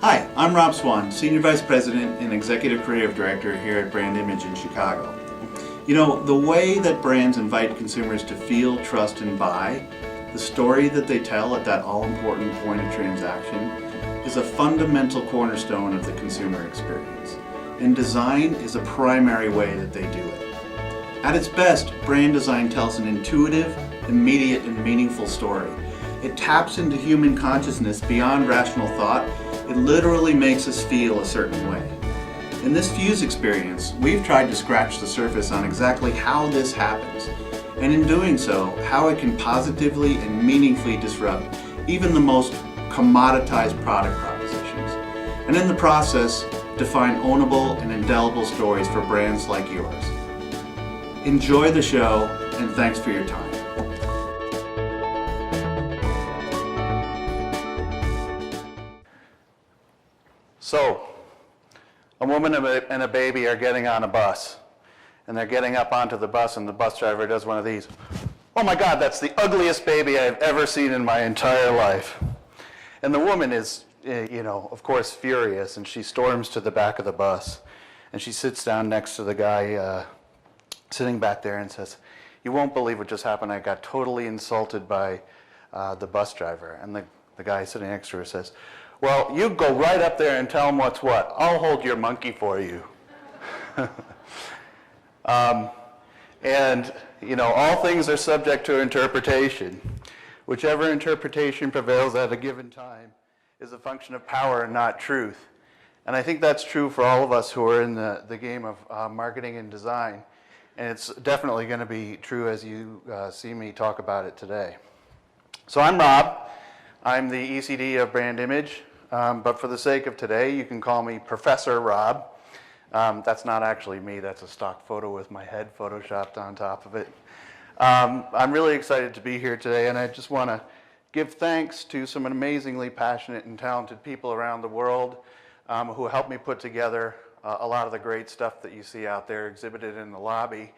Hi, I'm Rob Swan, Senior Vice President and Executive Creative Director here at Brandimage in Chicago. You know, the way that brands invite consumers to feel, trust, and buy, the story that they tell at that all-important point of transaction, is a fundamental cornerstone of the consumer experience. And design is a primary way that they do it. At its best, brand design tells an intuitive, immediate, and meaningful story. It taps into human consciousness beyond rational thought. It literally makes us feel a certain way. In this Fuse experience, we've tried to scratch the surface on exactly how this happens, and in doing so, how it can positively and meaningfully disrupt even the most commoditized product propositions, and in the process, define ownable and indelible stories for brands like yours. Enjoy the show, and thanks for your time. So, a woman and a baby are getting on a bus, and they're getting up onto the bus, and the bus driver does one of these. Oh my God, that's the ugliest baby I've ever seen in my entire life. And the woman is, of course, furious, and she storms to the back of the bus, and she sits down next to the guy sitting back there and says, "You won't believe what just happened. I got totally insulted by the bus driver." And the guy sitting next to her says, "Well, you go right up there and tell him what's what. I'll hold your monkey for you." All things are subject to interpretation. Whichever interpretation prevails at a given time is a function of power and not truth. And I think that's true for all of us who are in the game of marketing and design. And it's definitely going to be true as you see me talk about it today. So I'm Rob. I'm the ECD of Brandimage. But for the sake of today, you can call me Professor Rob. That's not actually me. That's a stock photo with my head photoshopped on top of it. I'm really excited to be here today, and I just want to give thanks to some amazingly passionate and talented people around the world who helped me put together a lot of the great stuff that you see out there exhibited in the lobby.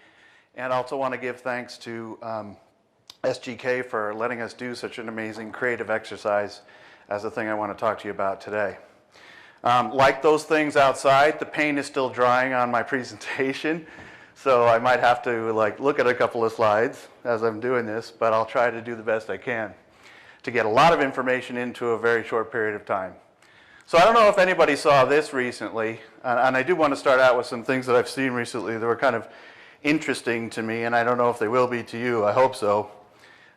And I also want to give thanks to SGK for letting us do such an amazing creative exercise as the thing I want to talk to you about today. Like those things outside, the paint is still drying on my presentation, so I might have to look at a couple of slides as I'm doing this, but I'll try to do the best I can to get a lot of information into a very short period of time. So I don't know if anybody saw this recently, and I do want to start out with some things that I've seen recently that were kind of interesting to me, and I don't know if they will be to you. I hope so.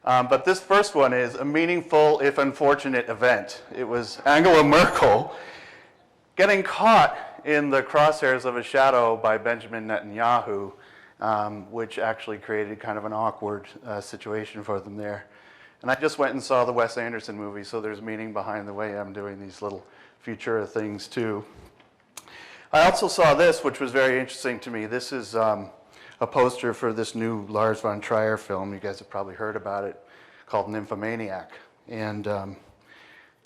But this first one is a meaningful, if unfortunate, event. It was Angela Merkel getting caught in the crosshairs of a shadow by Benjamin Netanyahu, which actually created kind of an awkward situation for them there. And I just went and saw the Wes Anderson movie, so there's meaning behind the way I'm doing these little Futura things too. I also saw this, which was very interesting to me. This is a poster for this new Lars von Trier film. You guys have probably heard about it, called Nymphomaniac. And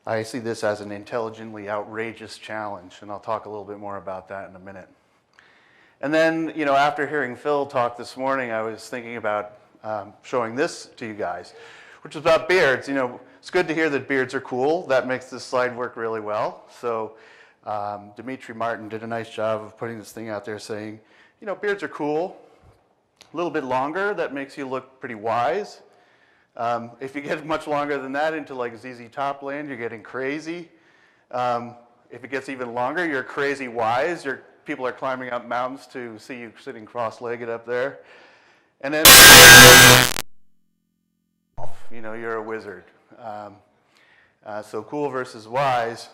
I see this as an intelligently outrageous challenge, and I'll talk a little bit more about that in a minute. And then, after hearing Phil talk this morning, I was thinking about showing this to you guys, which is about beards. It's good to hear that beards are cool. That makes this slide work really well. So Dimitri Martin did a nice job of putting this thing out there saying, beards are cool. A little bit longer, that makes you look pretty wise. If you get much longer than that into ZZ Top land, you're getting crazy. If it gets even longer, you're crazy wise. People are climbing up mountains to see you sitting cross-legged up there. And then, you're a wizard. So cool versus wise.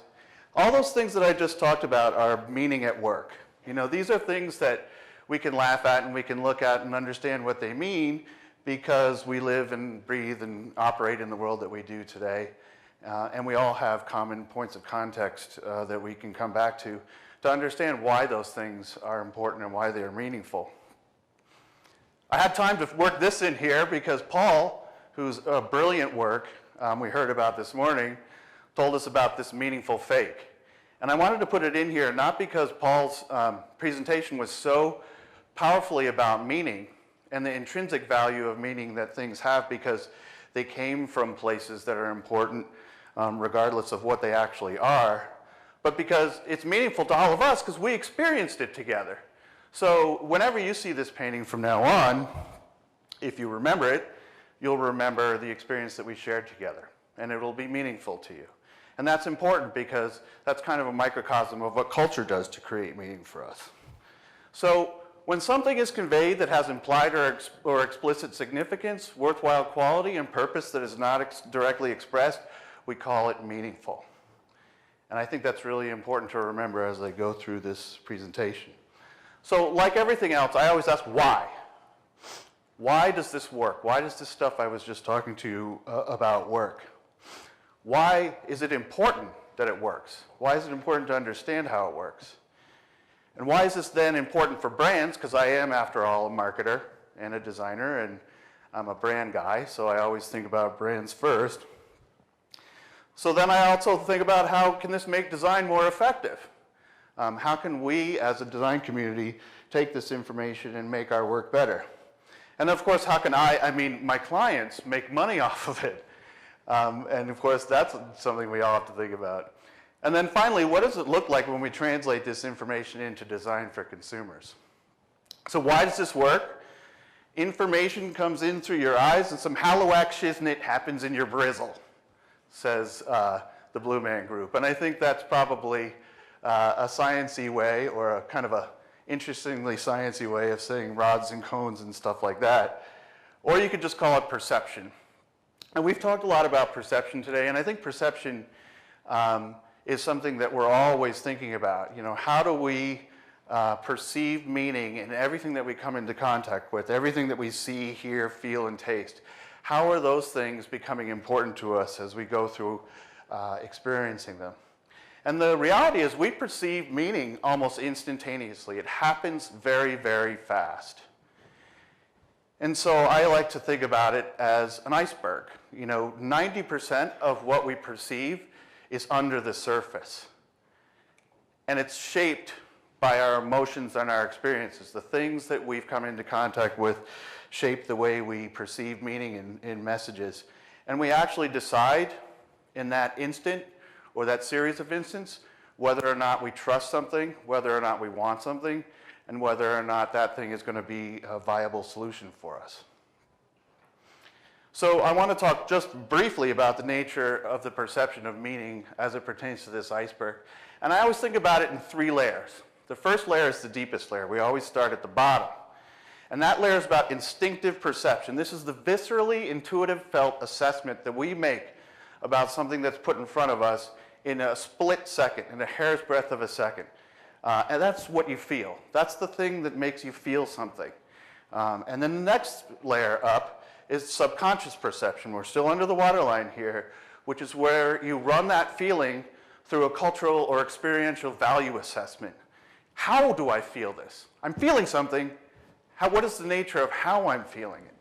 All those things that I just talked about are meaning at work. These are things that we can laugh at and we can look at and understand what they mean because we live and breathe and operate in the world that we do today. And we all have common points of context that we can come back to understand why those things are important and why they are meaningful. I had time to work this in here because Paul, whose brilliant work we heard about this morning, told us about this meaningful fake. And I wanted to put it in here not because Paul's presentation was so powerfully about meaning and the intrinsic value of meaning that things have because they came from places that are important regardless of what they actually are, but because it's meaningful to all of us because we experienced it together. So whenever you see this painting from now on, if you remember it, you'll remember the experience that we shared together, and it will be meaningful to you. And that's important because that's kind of a microcosm of what culture does to create meaning for us. So when something is conveyed that has implied or explicit significance, worthwhile quality, and purpose that is not directly expressed, we call it meaningful. And I think that's really important to remember as I go through this presentation. So like everything else, I always ask why. Why does this work? Why does this stuff I was just talking to you about work? Why is it important that it works? Why is it important to understand how it works? And why is this then important for brands? Because I am, after all, a marketer and a designer, and I'm a brand guy, so I always think about brands first. So then I also think about how can this make design more effective? How can we, as a design community, take this information and make our work better? And of course, how can my clients make money off of it? And of course, that's something we all have to think about. And then finally, what does it look like when we translate this information into design for consumers? So why does this work? Information comes in through your eyes and some Hallowak shiznit happens in your brizzle, says the Blue Man Group. And I think that's probably a sciencey way, or a kind of a interestingly sciencey way of saying rods and cones and stuff like that. Or you could just call it perception. And we've talked a lot about perception today, and I think perception is something that we're always thinking about. You know, how do we perceive meaning in everything that we come into contact with, everything that we see, hear, feel, and taste? How are those things becoming important to us as we go through experiencing them? And the reality is we perceive meaning almost instantaneously. It happens very, very fast. And so I like to think about it as an iceberg. You know, 90% of what we perceive is under the surface. And it's shaped by our emotions and our experiences. The things that we've come into contact with shape the way we perceive meaning in messages. And we actually decide in that instant or that series of instants whether or not we trust something, whether or not we want something, and whether or not that thing is going to be a viable solution for us. So I want to talk just briefly about the nature of the perception of meaning as it pertains to this iceberg. And I always think about it in 3 layers. The first layer is the deepest layer. We always start at the bottom. And that layer is about instinctive perception. This is the viscerally intuitive felt assessment that we make about something that's put in front of us in a split second, in a hair's breadth of a second. And that's what you feel. That's the thing that makes you feel something. And then the next layer up is subconscious perception. We're still under the waterline here, which is where you run that feeling through a cultural or experiential value assessment. How do I feel this? I'm feeling something. What is the nature of how I'm feeling it?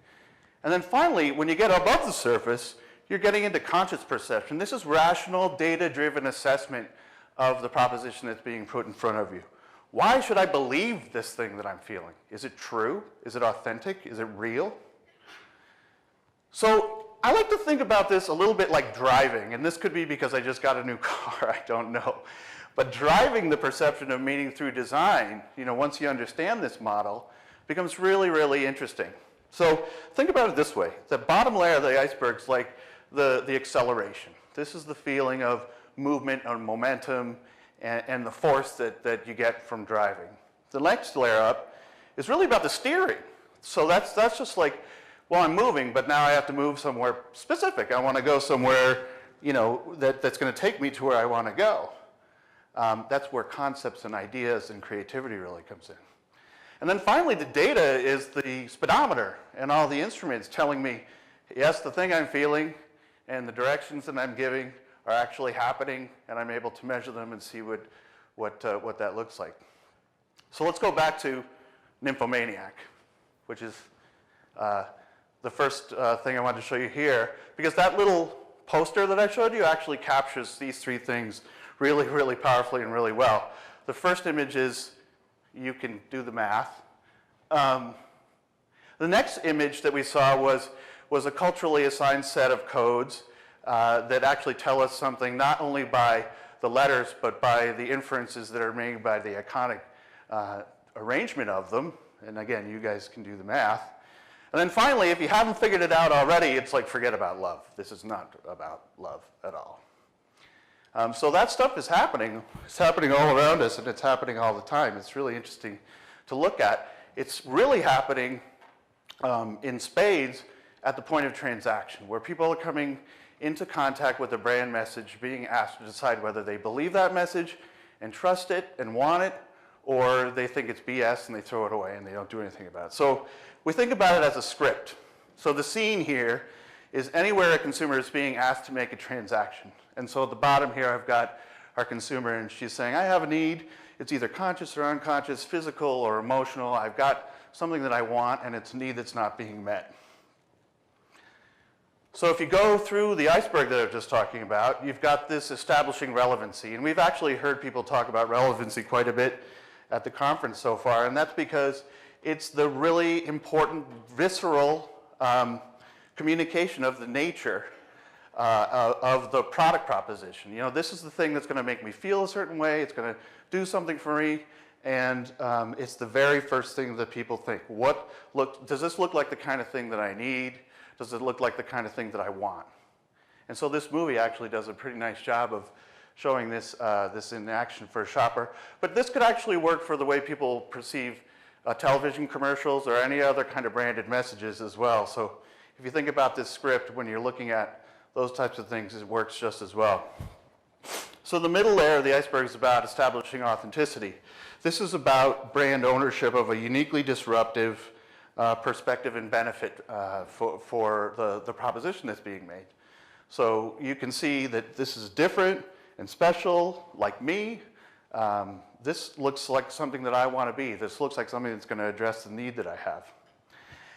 And then finally, when you get above the surface, you're getting into conscious perception. This is rational, data-driven assessment of the proposition that's being put in front of you. Why should I believe this thing that I'm feeling? Is it true? Is it authentic? Is it real? So I like to think about this a little bit like driving, and this could be because I just got a new car, I don't know. But driving the perception of meaning through design, you know, once you understand this model, becomes really, really interesting. So think about it this way. The bottom layer of the iceberg is like the acceleration. This is the feeling of movement and momentum and the force that you get from driving. The next layer up is really about the steering. So that's just like, well, I'm moving, but now I have to move somewhere specific. I want to go somewhere, you know, that's going to take me to where I want to go. That's where concepts and ideas and creativity really comes in. And then finally, the data is the speedometer and all the instruments telling me, yes, the thing I'm feeling and the directions that I'm giving are actually happening, and I'm able to measure them and see what that looks like. So let's go back to Nymphomaniac, which is the first thing I wanted to show you here, because that little poster that I showed you actually captures these 3 things really, really powerfully and really well. The first image is, you can do the math. The next image that we saw was a culturally assigned set of codes that actually tell us something not only by the letters, but by the inferences that are made by the iconic arrangement of them. And again, you guys can do the math. And then finally, if you haven't figured it out already, it's like, forget about love. This is not about love at all. So that stuff is happening. It's happening all around us, and it's happening all the time. It's really interesting to look at. It's really happening in spades at the point of transaction, where people are coming into contact with a brand message, being asked to decide whether they believe that message and trust it and want it, or they think it's BS and they throw it away and they don't do anything about it. So we think about it as a script. So the scene here is anywhere a consumer is being asked to make a transaction. And so at the bottom here, I've got our consumer, and she's saying, I have a need. It's either conscious or unconscious, physical or emotional. I've got something that I want, and it's a need that's not being met. So if you go through the iceberg that I was just talking about, you've got this establishing relevancy. And we've actually heard people talk about relevancy quite a bit at the conference so far, and that's because it's the really important, visceral communication of the nature of the product proposition. You know, this is the thing that's going to make me feel a certain way, it's going to do something for me, and it's the very first thing that people think. Does this look like the kind of thing that I need? Does it look like the kind of thing that I want? And so this movie actually does a pretty nice job of showing this, this in action for a shopper. But this could actually work for the way people perceive television commercials or any other kind of branded messages as well. So if you think about this script, when you're looking at those types of things, it works just as well. So the middle layer of the iceberg is about establishing authenticity. This is about brand ownership of a uniquely disruptive perspective and benefit for the proposition that's being made. So you can see that this is different and special, like me. This looks like something that I want to be. This looks like something that's going to address the need that I have.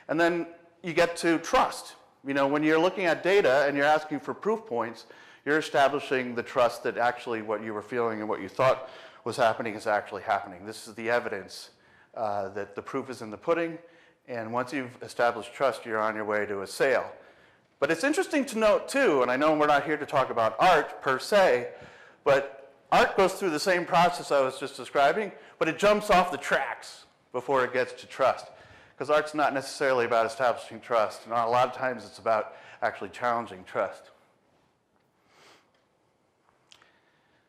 And then you get to trust. You know, when you're looking at data and you're asking for proof points, you're establishing the trust that actually what you were feeling and what you thought was happening is actually happening. This is the evidence that the proof is in the pudding. And once you've established trust, you're on your way to a sale. But it's interesting to note too, and I know we're not here to talk about art per se, but art goes through the same process I was just describing, but it jumps off the tracks before it gets to trust. Because art's not necessarily about establishing trust, and a lot of times it's about actually challenging trust.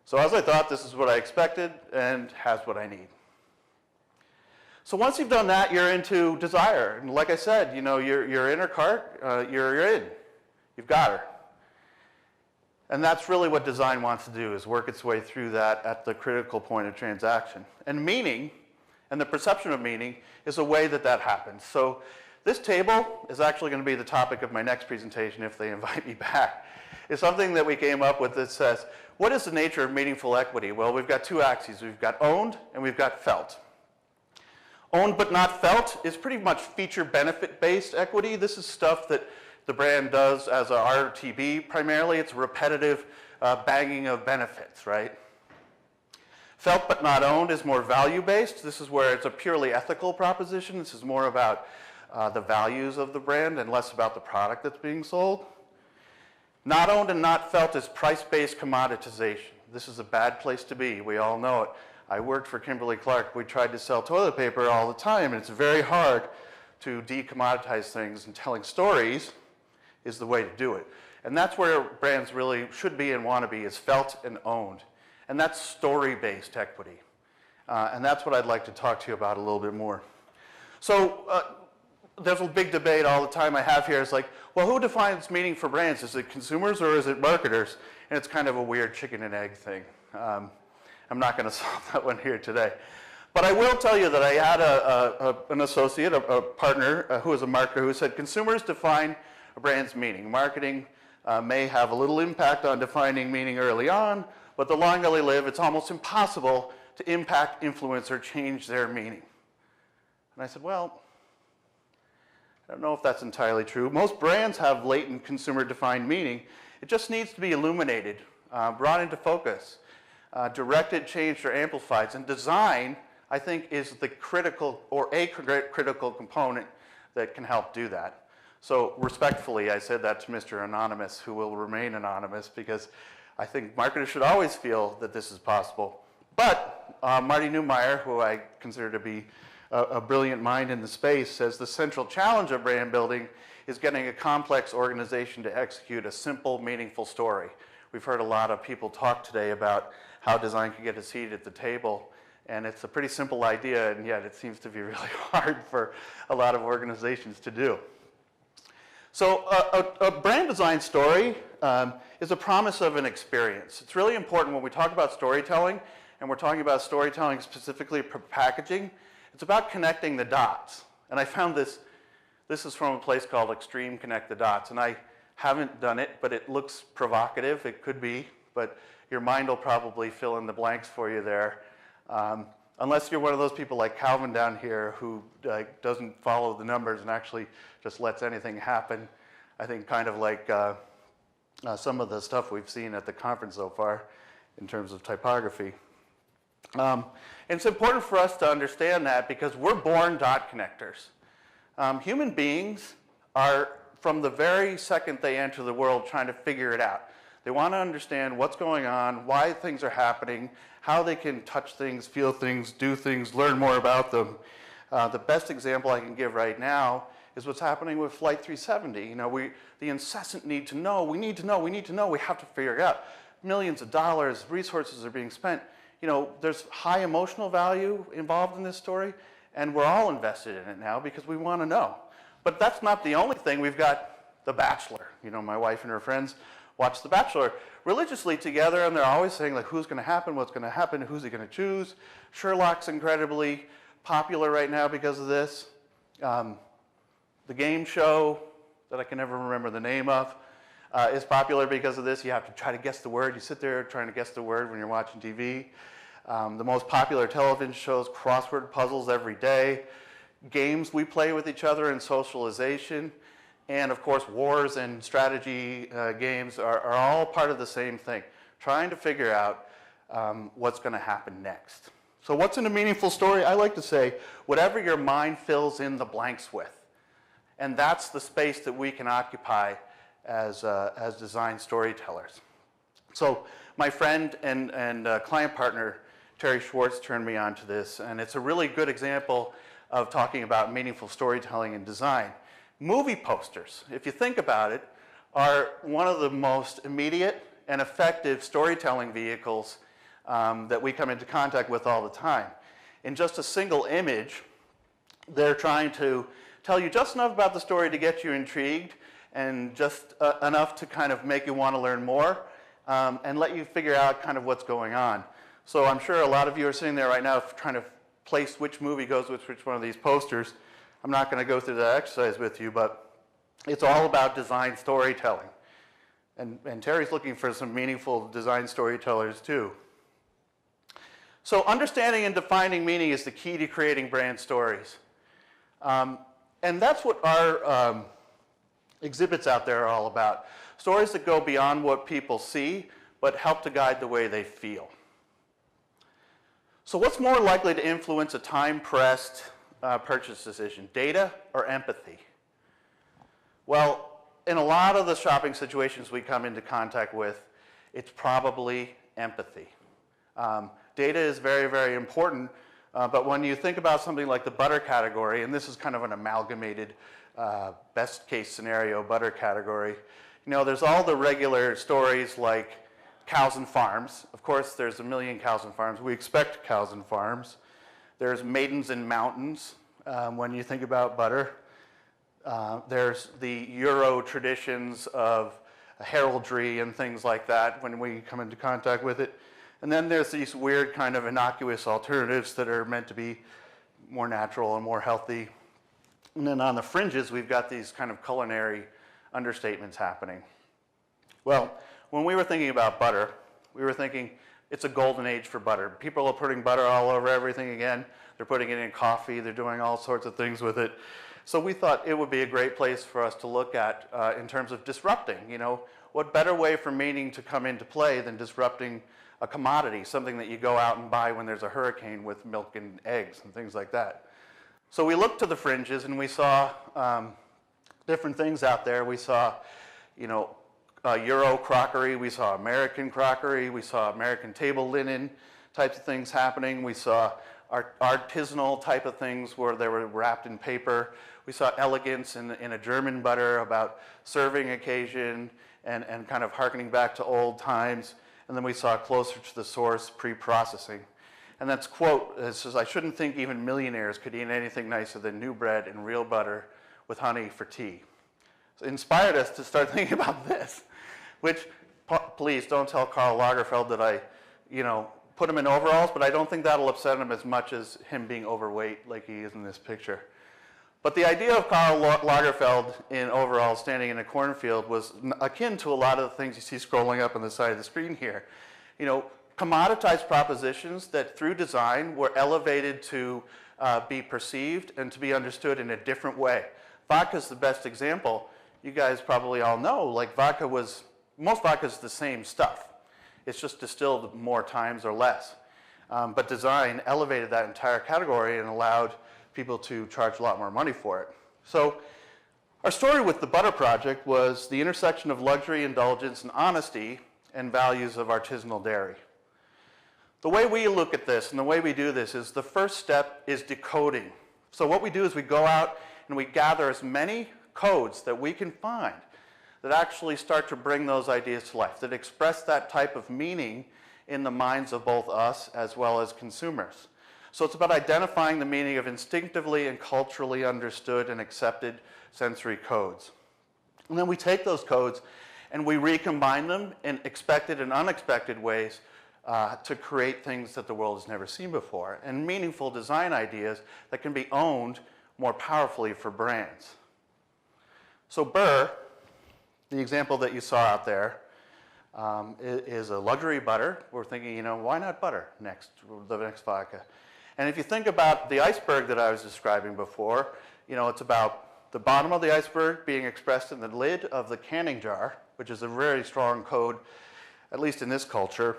So as I thought, this is what I expected and has what I need. So once you've done that, you're into desire. And like I said, you know, you're in her cart, you're in. You've got her. And that's really what design wants to do, is work its way through that at the critical point of transaction. And meaning, and the perception of meaning, is a way that that happens. So this table is actually going to be the topic of my next presentation if they invite me back. It's something that we came up with that says, what is the nature of meaningful equity? Well, we've got two axes. We've got owned and we've got felt. Owned but not felt is pretty much feature benefit-based equity. This is stuff that the brand does as a RTB primarily. It's repetitive banging of benefits, right? Felt but not owned is more value-based. This is where it's a purely ethical proposition. This is more about the values of the brand and less about the product that's being sold. Not owned and not felt is price-based commoditization. This is a bad place to be. We all know it. I worked for Kimberly-Clark. We tried to sell toilet paper all the time, and it's very hard to decommoditize things, and telling stories is the way to do it. And that's where brands really should be and want to be, is felt and owned. And that's story-based equity. And that's what I'd like to talk to you about a little bit more. So there's a big debate all the time I have here. It's like, well, who defines meaning for brands? Is it consumers or is it marketers? And it's kind of a weird chicken and egg thing. I'm not going to solve that one here today. But I will tell you that I had an associate, a partner, who was a marketer, who said consumers define a brand's meaning. Marketing may have a little impact on defining meaning early on, but the longer they live, it's almost impossible to impact, influence, or change their meaning. And I said, well, I don't know if that's entirely true. Most brands have latent consumer-defined meaning. It just needs to be illuminated, brought into focus, directed, changed, or amplified. And design, I think, is the critical, or a critical component that can help do that. So respectfully, I said that to Mr. Anonymous, who will remain anonymous, because I think marketers should always feel that this is possible. But Marty Neumeyer, who I consider to be a brilliant mind in the space, says the central challenge of brand building is getting a complex organization to execute a simple, meaningful story. We've heard a lot of people talk today about how design can get a seat at the table, and it's a pretty simple idea, and yet it seems to be really hard for a lot of organizations to do. So a brand design story is a promise of an experience. It's really important when we talk about storytelling, and we're talking about storytelling specifically for packaging. It's about connecting the dots. And I found this is from a place called Extreme Connect the Dots, and I haven't done it, but it looks provocative. It could be, but your mind will probably fill in the blanks for you there. Unless you're one of those people like Calvin down here who doesn't follow the numbers and actually just lets anything happen. I think kind of like some of the stuff we've seen at the conference so far in terms of typography. And it's important for us to understand that because we're born dot connectors. Human beings are, from the very second they enter the world, trying to figure it out. They want to understand what's going on, why things are happening, how they can touch things, feel things, do things, learn more about them. The best example I can give right now is what's happening with Flight 370. You know, the incessant need to know, we need to know, we need to know, we have to figure it out. Millions of dollars, resources are being spent. You know, there's high emotional value involved in this story, and we're all invested in it now because we want to know. But that's not the only thing. We've got The Bachelor. You know, my wife and her friends watch The Bachelor religiously together, and they're always saying, like, who's going to happen, what's going to happen, who's he going to choose. Sherlock's incredibly popular right now because of this. The game show that I can never remember the name of is popular because of this. You have to try to guess the word. You sit there trying to guess the word when you're watching TV. The most popular television shows, crossword puzzles every day, games we play with each other and socialization, and of course wars and strategy games are all part of the same thing, trying to figure out what's going to happen next. So what's in a meaningful story? I like to say, whatever your mind fills in the blanks with. And that's the space that we can occupy as design storytellers. So my friend and client partner, Terry Schwartz, turned me on to this, and it's a really good example of talking about meaningful storytelling in design. Movie posters, if you think about it, are one of the most immediate and effective storytelling vehicles that we come into contact with all the time. In just a single image, they're trying to tell you just enough about the story to get you intrigued and just enough to kind of make you want to learn more and let you figure out kind of what's going on. So I'm sure a lot of you are sitting there right now trying to place which movie goes with which one of these posters. I'm not going to go through that exercise with you, but it's all about design storytelling. And Terry's looking for some meaningful design storytellers too. So understanding and defining meaning is the key to creating brand stories. And that's what our exhibits out there are all about. Stories that go beyond what people see, but help to guide the way they feel. So what's more likely to influence a time-pressed purchase decision, data or empathy? Well, in a lot of the shopping situations we come into contact with, it's probably empathy. Data is very, very important, but when you think about something like the butter category, and this is kind of an amalgamated best case scenario butter category, you know, there's all the regular stories like cows and farms. Of course, there's a million cows and farms. We expect cows and farms. There's maidens and mountains when you think about butter. There's the Euro traditions of heraldry and things like that when we come into contact with it. And then there's these weird kind of innocuous alternatives that are meant to be more natural and more healthy. And then on the fringes, we've got these kind of culinary understatements happening. Well, when we were thinking about butter, we were thinking it's a golden age for butter. People are putting butter all over everything again. They're putting it in coffee. They're doing all sorts of things with it. So we thought it would be a great place for us to look at in terms of disrupting. You know, what better way for meaning to come into play than disrupting a commodity, something that you go out and buy when there's a hurricane with milk and eggs and things like that. So we looked to the fringes and we saw different things out there. We saw, you know, Euro crockery, we saw American crockery, we saw American table linen types of things happening. We saw artisanal type of things where they were wrapped in paper. We saw elegance in a German butter about serving occasion and kind of hearkening back to old times. And then we saw closer to the source pre-processing. And that's quote, it says, "I shouldn't think even millionaires could eat anything nicer than new bread and real butter with honey for tea." So it inspired us to start thinking about this, which, please don't tell Karl Lagerfeld that I, put him in overalls, but I don't think that'll upset him as much as him being overweight like he is in this picture. But the idea of Karl Lagerfeld in overalls standing in a cornfield was akin to a lot of the things you see scrolling up on the side of the screen here. Commoditized propositions that through design were elevated to be perceived and to be understood in a different way. Vodka is the best example. You guys probably all know, like most vodka is the same stuff. It's just distilled more times or less. But design elevated that entire category and allowed people to charge a lot more money for it. So our story with the Butter Project was the intersection of luxury, indulgence, and honesty and values of artisanal dairy. The way we look at this and the way we do this is the first step is decoding. So what we do is we go out and we gather as many codes that we can find that actually start to bring those ideas to life, that express that type of meaning in the minds of both us as well as consumers. So it's about identifying the meaning of instinctively and culturally understood and accepted sensory codes. And then we take those codes and we recombine them in expected and unexpected ways to create things that the world has never seen before, and meaningful design ideas that can be owned more powerfully for brands. So Burr, the example that you saw out there, is a luxury butter. We're thinking, why not butter next, the next vodka? And if you think about the iceberg that I was describing before, it's about the bottom of the iceberg being expressed in the lid of the canning jar, which is a very strong code, at least in this culture.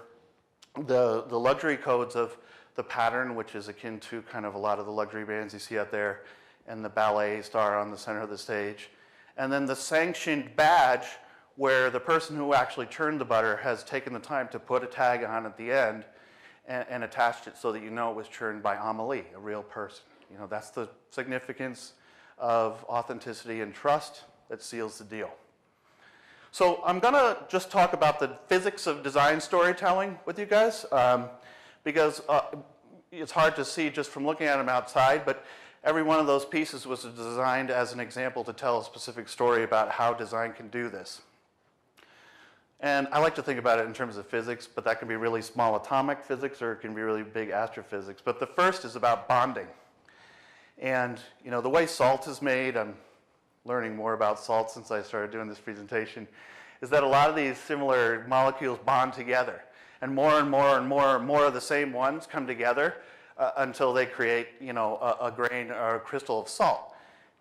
The luxury codes of the pattern, which is akin to kind of a lot of the luxury bands you see out there, and the ballet star on the center of the stage. And then the sanctioned badge, where the person who actually churned the butter has taken the time to put a tag on at the end and attached it so that it was churned by Amelie, a real person. That's the significance of authenticity and trust that seals the deal. So I'm gonna just talk about the physics of design storytelling with you guys, because it's hard to see just from looking at them outside, but every one of those pieces was designed as an example to tell a specific story about how design can do this. And I like to think about it in terms of physics, but that can be really small atomic physics or it can be really big astrophysics. But the first is about bonding. And the way salt is made, I'm learning more about salt since I started doing this presentation, is that a lot of these similar molecules bond together. And more and more and more and more of the same ones come together until they create a grain or a crystal of salt.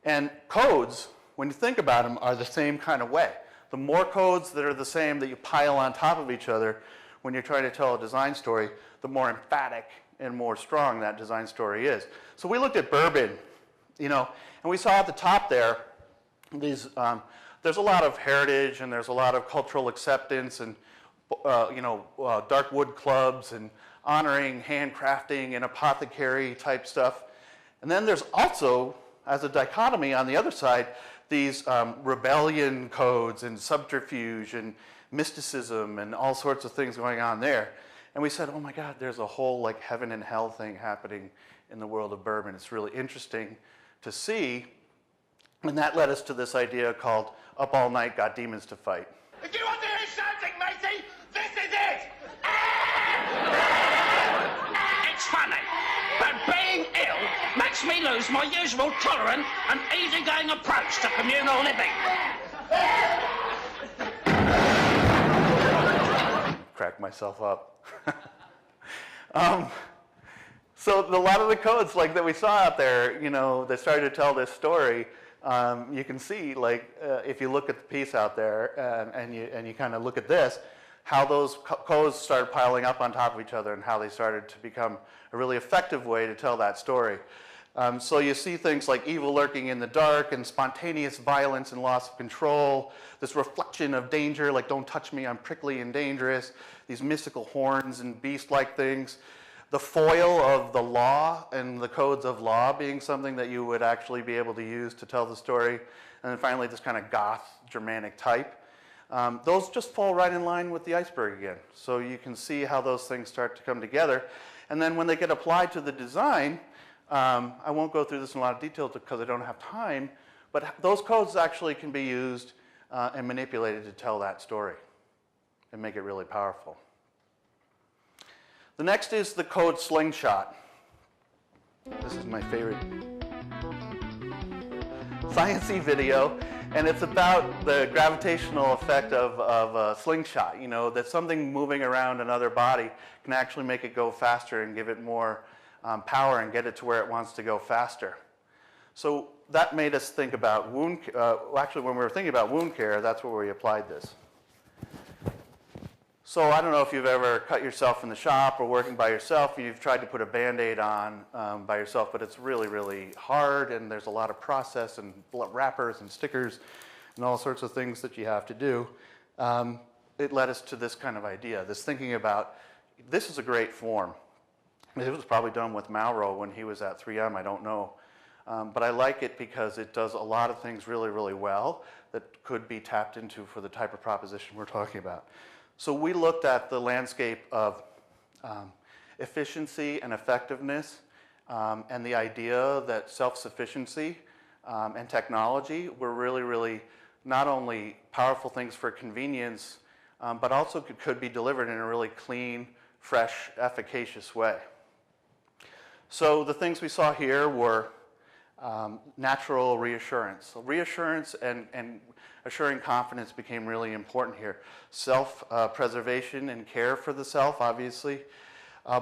And codes, when you think about them, are the same kind of way. The more codes that are the same that you pile on top of each other when you're trying to tell a design story, the more emphatic and more strong that design story is. So we looked at bourbon, and we saw at the top there, these, there's a lot of heritage and there's a lot of cultural acceptance and dark wood clubs and honoring handcrafting and apothecary type stuff. And then there's also, as a dichotomy on the other side, these rebellion codes and subterfuge and mysticism and all sorts of things going on there. And we said, oh my God, there's a whole like heaven and hell thing happening in the world of bourbon. It's really interesting to see. And that led us to this idea called Up All Night, Got Demons to Fight. If you want to hear shouting, matey, this is it! It's funny, but being ill makes me lose my usual tolerant and easygoing approach to communal living. Crack myself up. So a lot of the codes like that we saw out there, that started to tell this story, you can see, if you look at the piece out there and you kind of look at this, how those codes started piling up on top of each other and how they started to become a really effective way to tell that story. So you see things like evil lurking in the dark and spontaneous violence and loss of control, this reflection of danger, like don't touch me, I'm prickly and dangerous, these mystical horns and beast-like things, the foil of the law and the codes of law being something that you would actually be able to use to tell the story, and then finally this kind of goth Germanic type. Those just fall right in line with the iceberg again. So you can see how those things start to come together. And then when they get applied to the design, I won't go through this in a lot of detail because I don't have time, but those codes actually can be used and manipulated to tell that story and make it really powerful. The next is the code slingshot. This is my favorite science-y video, and it's about the gravitational effect of a slingshot, you know, that something moving around another body can actually make it go faster and give it more power and get it to where it wants to go faster. So that made us think about wound, actually when we were thinking about wound care, that's where we applied this. So I don't know if you've ever cut yourself in the shop or working by yourself and you've tried to put a Band-Aid on by yourself, but it's really, really hard and there's a lot of process and wrappers and stickers and all sorts of things that you have to do. It led us to this kind of idea, this thinking about, this is a great form. It was probably done with Mauro when he was at 3M, I don't know. But I like it because it does a lot of things really, really well that could be tapped into for the type of proposition we're talking about. So we looked at the landscape of efficiency and effectiveness and the idea that self-sufficiency and technology were really, really not only powerful things for convenience, but also could be delivered in a really clean, fresh, efficacious way. So the things we saw here were natural reassurance. So reassurance and assuring confidence became really important here. Self-preservation and care for the self, obviously.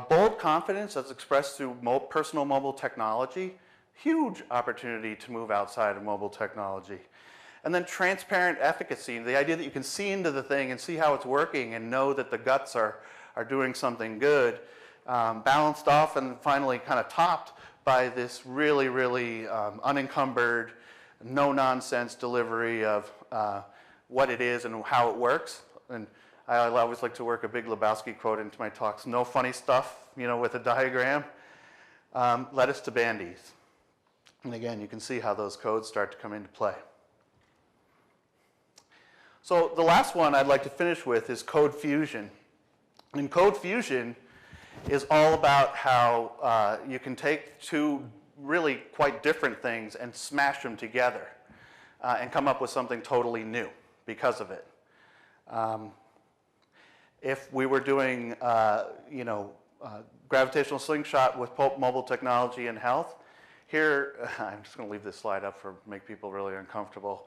Bold confidence as expressed through personal mobile technology. Huge opportunity to move outside of mobile technology. And then transparent efficacy, the idea that you can see into the thing and see how it's working and know that the guts are doing something good. Balanced off and finally kind of topped by this really, really unencumbered, no-nonsense delivery of what it is and how it works. And I always like to work a Big Lebowski quote into my talks, no funny stuff, you know, with a diagram. Led us to Bandies. And again, you can see how those codes start to come into play. So the last one I'd like to finish with is code fusion. And code fusion is all about how you can take two really quite different things and smash them together and come up with something totally new because of it. If we were doing, gravitational slingshot with mobile technology and health, here, I'm just going to leave this slide up for make people really uncomfortable.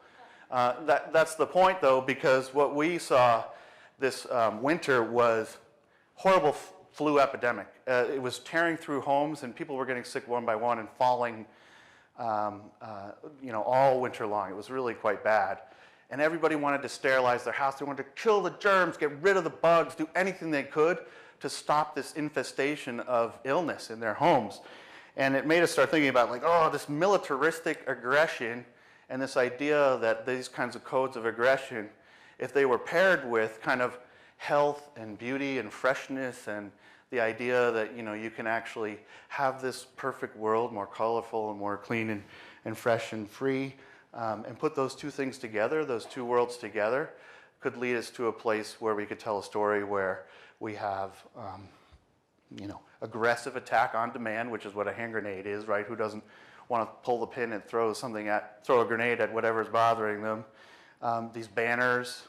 That's the point, though, because what we saw this winter was horrible flu epidemic. It was tearing through homes and people were getting sick one by one and falling all winter long. It was really quite bad. And everybody wanted to sterilize their house. They wanted to kill the germs, get rid of the bugs, do anything they could to stop this infestation of illness in their homes. And it made us start thinking about like, oh, this militaristic aggression and this idea that these kinds of codes of aggression, if they were paired with kind of health and beauty and freshness and the idea that you can actually have this perfect world, more colorful and more clean and fresh and free, and put those two things together, those two worlds together, could lead us to a place where we could tell a story where we have aggressive attack on demand, which is what a hand grenade is, right? Who doesn't want to pull the pin and throw a grenade at whatever's bothering them? These banners,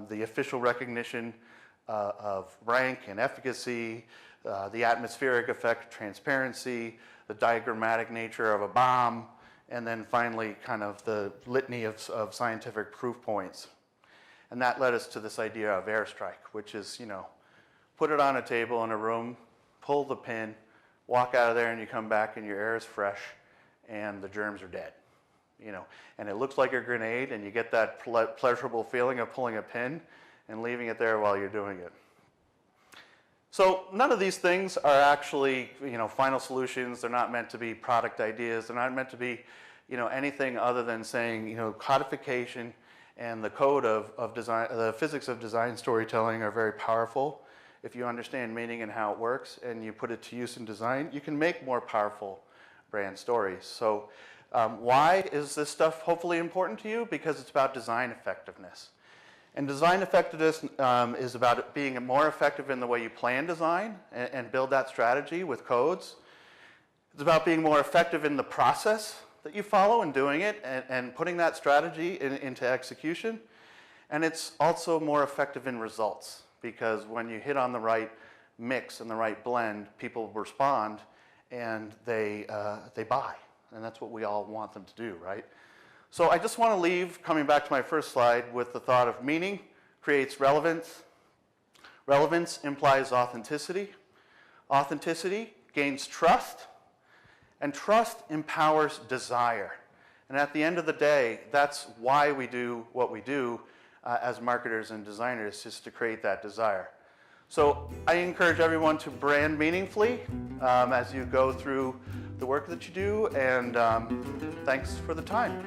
the official recognition of rank and efficacy, the atmospheric effect of transparency, the diagrammatic nature of a bomb, and then finally kind of the litany of scientific proof points. And that led us to this idea of airstrike, which is, put it on a table in a room, pull the pin, walk out of there and you come back and your air is fresh and the germs are dead. And it looks like a grenade and you get that pleasurable feeling of pulling a pin and leaving it there while you're doing it. So none of these things are actually, final solutions. They're not meant to be product ideas. They're not meant to be, anything other than saying, codification and the code of design, the physics of design storytelling are very powerful. If you understand meaning and how it works and you put it to use in design, you can make more powerful brand stories. So why is this stuff hopefully important to you? Because it's about design effectiveness. And design effectiveness is about it being more effective in the way you plan design and build that strategy with codes. It's about being more effective in the process that you follow and doing it and putting that strategy into execution. And it's also more effective in results, because when you hit on the right mix and the right blend, people respond and they buy. And that's what we all want them to do, right? So I just want to leave, coming back to my first slide, with the thought of meaning creates relevance. Relevance implies authenticity. Authenticity gains trust. And trust empowers desire. And at the end of the day, that's why we do what we do as marketers and designers, is to create that desire. So I encourage everyone to brand meaningfully as you go through the work that you do, and thanks for the time.